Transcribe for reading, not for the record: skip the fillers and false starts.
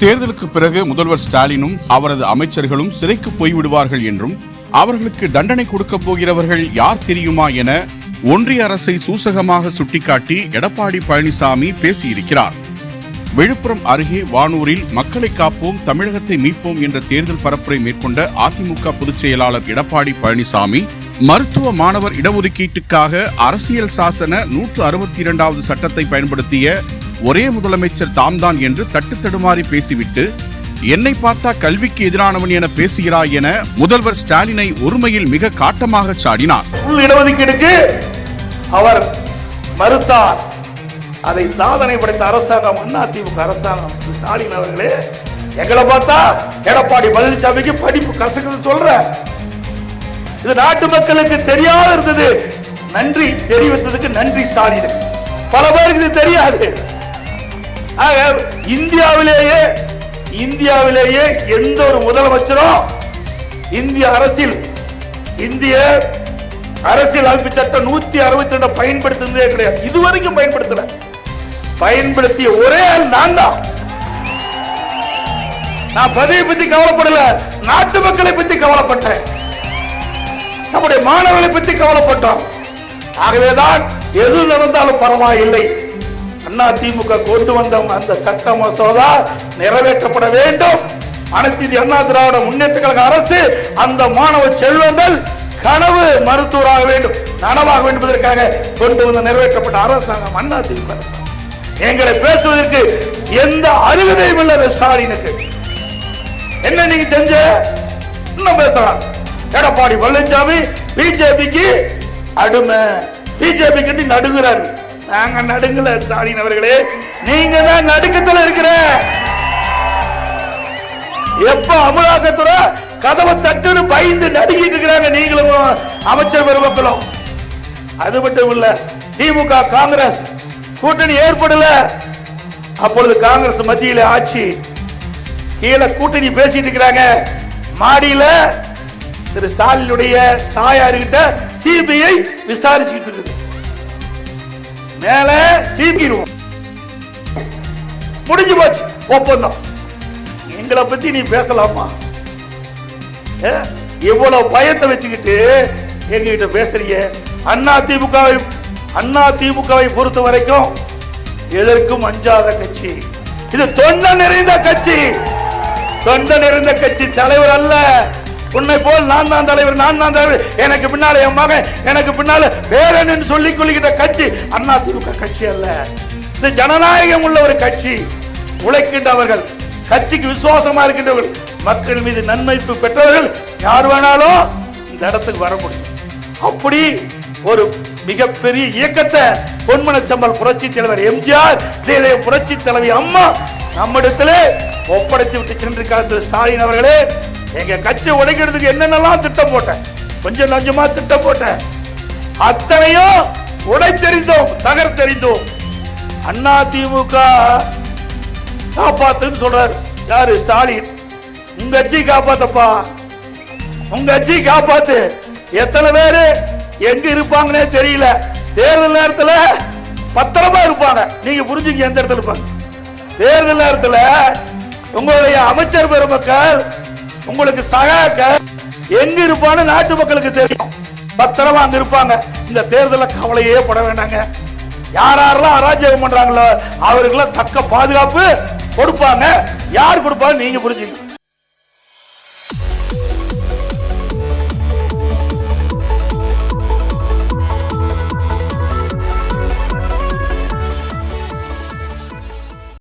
தேர்தலுக்கு பிறகு முதல்வர் ஸ்டாலினும் அவரது அமைச்சர்களும் சிறைக்கு போய்விடுவார்கள் என்றும் அவர்களுக்கு தண்டனை கொடுக்கப் போகிறவர்கள் யார் தெரியுமா என ஒன்றிய அரசை சூசகமாக சுட்டிக்காட்டி எடப்பாடி பழனிசாமி பேசியிருக்கிறார். விழுப்புரம் அருகே வானூரில் மக்களை காப்போம் தமிழகத்தை மீட்போம் என்ற தேர்தல் பரப்புரை மேற்கொண்ட அதிமுக பொதுச் செயலாளர் எடப்பாடி பழனிசாமி மருத்துவ மாணவர் இடஒதுக்கீட்டுக்காக அரசியல் சாசன 162வது சட்டத்தை பயன்படுத்திய ஒரே முதலமைச்சர் தாம்தான் என்று தட்டு தடுமாறி பேசிவிட்டு என்னை பார்த்தா கல்விக்கு எதிரானவன் என பேசுகிறாய் என முதல்வர் ஸ்டாலினை ஒருமையில் மிக காட்டமாக சாடினார். இடஒதுக்கீடுக்கு அவர் மறுத்தார். அதை சாதனை படைத்த அரசாங்கம் அதிமுக அரசாங்கம். ஸ்டாலின் அவர்களே, எங்களை பார்த்தா எடப்பாடி பழனிசாமிக்கு படிப்பு கசக்குது சொல்ற, இது நாட்டு மக்களுக்கு தெரியாத இருந்தது. நன்றி தெரிவித்ததுக்கு நன்றி ஸ்டாலின். பல பேருக்கு இது தெரியாது. இந்தியாவிலேயே எந்த ஒரு முதலமைச்சரும் இந்திய அரசியல் அமைப்பு சட்டம் 162 பயன்படுத்தினதே கிடையாது. இதுவரைக்கும் பயன்படுத்தல. பயன்படுத்திய ஒரே ஆள் நான் தான். நான் பதவியை பத்தி கவலைப்படல, நாட்டு மக்களை பத்தி கவலைப்பட்டேன், நம்முடைய மாணவர்களை பற்றி கவலைப்பட்டோம். ஆகவேதான் எது நடந்தாலும் பரவாயில்லை, அதிமுக கொண்டு வந்த அந்த சட்ட மசோதா நிறைவேற்றப்பட வேண்டும். அனைத்து இந்திய அண்ணா திராவிட முன்னேற்ற கழக அரசு அந்த மாணவ செல்வங்கள் கனவு மருத்துவராக வேண்டும், நனவாக வேண்டும் என்பதற்காக கொண்டு வந்த நிறைவேற்றப்பட்ட அரசாங்கம் அதிமுக. எங்களை பேசுவதற்கு எந்த அருகதையும் இல்லை. ஸ்டாலினுக்கு என்ன நீங்க செஞ்ச இன்னும் பேசலாம். எடப்பாடி பழனிசாமி பிஜேபிக்கு அடிமை, பிஜேபிக்கு நடுங்குறாரு. நாங்க நடுங்கல ஸ்டாலின் அவர்களே, நீங்க தான் நடுக்கத்துல இருக்கிற. எப்ப அமலாக்கத்துறை கதவை தட்டுன்னு பயந்து நடுங்கிட்டு இருக்கிறாங்க நீங்களும் அமைச்சர் பெருமக்களும். அது மட்டும் இல்ல, திமுக காங்கிரஸ் கூட்டணி ஏற்படல. அப்பொழுது காங்கிரஸ் மத்தியில ஆட்சி, கீழே கூட்டணி பேசிட்டு இருக்கிறாங்க. மாடியில திரு ஸ்டாலினுடைய தாயார்கிட்ட சிபிஐ விசாரிச்சுட்டு இருக்குது. மேல சிபிஐ முடிஞ்சு போச்சு ஒப்பந்தம். எங்களை பத்தி நீ பேசலாமா? எவ்வளவு பயத்தை வச்சுக்கிட்டு எங்ககிட்ட பேசுறீங்க? அதிமுகவை பொறுத்த வரைக்கும் எதற்கும் அஞ்சாத கட்சி இது. தொண்டை நிறைந்த கட்சி, தொண்டை நிறைந்த கட்சி. தலைவர் அல்ல. உன்னை போல் நான் தான் தலைவர், நான் தான் தலைவர், எனக்கு பின்னால என் மகன், எனக்கு பின்னால பேரன் சொல்லிக் கொள்கிற கட்சி அதிமுக கட்சி அல்ல. இது ஜனநாயகம் உள்ள ஒரு கட்சி. உழைக்கின்றவர்கள், கட்சிக்கு விசுவாசமா இருக்கின்றவர்கள், மக்கள் மீது நன்மைப்பு பெற்றவர்கள் யார் வேணாலும் இந்த இடத்துக்கு வர முடியும். அப்படி ஒரு மிகப்பெரிய இயக்கத்தை பொன்மனச்செம்மல் புரட்சி தலைவர் எம்ஜிஆர், புரட்சி தலைவி அம்மா நம்மிடத்திலே ஒப்படைத்து விட்டு சென்றிருக்கார். ஸ்டாலின் அவர்களே, எங்க கட்சி உடைக்கிறதுக்கு என்னென்னலாம் திட்டம் போட்டேன், கொஞ்சம் நஞ்சமா திட்டம் போட்டேன், அத்தனையும் உடைத்தெறிந்தோம், தகர்த்தெறிந்தோம். அதிமுக காப்பாத்துன்னு சொல்றாரு யாரு? ஸ்டாலின். உங்க கட்சி காப்பாத்தப்பா, உங்க கட்சி காப்பாத்து. எத்தனை பேரு எங்க இருப்பாங்கன்னே தெரியல. தேர்தல் நேரத்தில் பத்திரமா இருப்பாங்க. நீங்க புரிஞ்சுங்க எந்த இடத்துல இருப்பாங்க. தேர்தல் நேரத்தில் உங்களுடைய அமைச்சர் பெருமக்கள், உங்களுக்கு சகாக்க எங்க இருப்பான்னு நாட்டு மக்களுக்கு தெரியும். பத்திரமா அங்க இருப்பாங்க. இந்த தேர்தலில் கவலையே பட வேண்டாங்க. யாரெல்லாம் அராஜகம் பண்றாங்களோ அவர்களுக்கு தக்க பாதுகாப்பு கொடுப்பாங்க. யார் கொடுப்பாங்க நீங்க புரிஞ்சுங்க.